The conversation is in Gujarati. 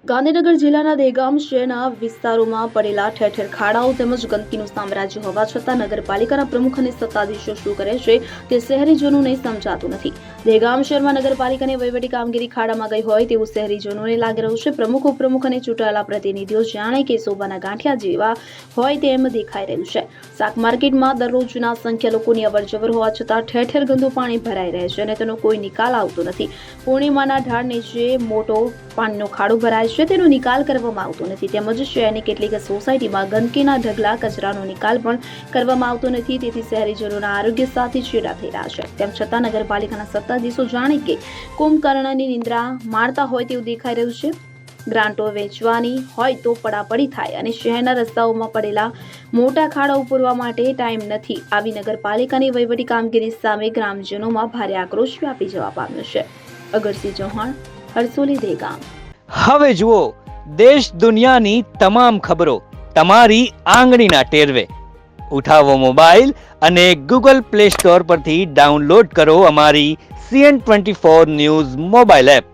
ગાંધીનગર જિલ્લાના દહેગામ શહેરના વિસ્તારોમાં પડેલા ઠેર ઠેર ખાડાઓ તેમજ ગંદકીનું સામ્રાજ્ય હોવા છતાં નગરપાલિકાના પ્રમુખ અને સત્તાધીશો શું કરે છે તે શહેરીજનોને સમજાતું નથી. દહેગામ શહેરમાં નગરપાલિકાની વહીવટી કામગીરી ખાડામાં ગઈ હોય તેવું શહેરીજનોને લાગી રહ્યું છે. પ્રમુખ ઉપપ્રમુખ અને ચૂંટાયેલા પ્રતિનિધિઓ જાણે કે શોભાના ગાંઠિયા જેવા હોય તેમ દેખાઈ રહ્યું છે. શાક માર્કેટમાં દરરોજના સંખ્યા લોકોની અવરજવર હોવા છતાં ઠેર ઠેર ગંદુ પાણી ભરાઈ રહે છે અને તેનો કોઈ નિકાલ આવતો નથી. પૂર્ણિમાના ઢાળ નીચે મોટો પાણીનો ખાડો ભરાય છે, તેનો નિકાલ કરવામાં આવતો નથી. તેમજ શહેરની કેટલીક સોસાયટીમાં ગંદકીના ઢગલા કચરાનો નિકાલ પણ કરવામાં આવતો નથી. તેથી શહેરીજનોના આરોગ્ય સાથે ચેડા થઈ રહ્યા છે. તેમ છતાં નગરપાલિકાના સત્તાધીશો જાણે કે કુંભકર્ણની નિંદ્રા મારતા હોય તેવું દેખાઈ રહ્યું છે. ગ્રાન્ટો વેચવાની હોય તો પડાપડી થાય અને શહેરના રસ્તાઓમાં પડેલા મોટા ખાડા પૂરવા માટે ટાઈમ નથી. આવી નગરપાલિકાની વહીવટી કામગીરી સામે ગ્રામજનોમાં ભારે આક્રોશ વ્યાપી જવા પામ્યો છે. અગરસિંહ ચૌહાણ, હરસોલી, દહેગામ. હવે જુઓ દેશ દુનિયાની તમામ ખબરો તમારી આંગળીના ટેરવે. ઉઠાવો મોબાઈલ અને ગૂગલ પ્લે સ્ટોર પરથી ડાઉનલોડ કરો અમારી CN24 ન્યૂઝ મોબાઈલ એપ.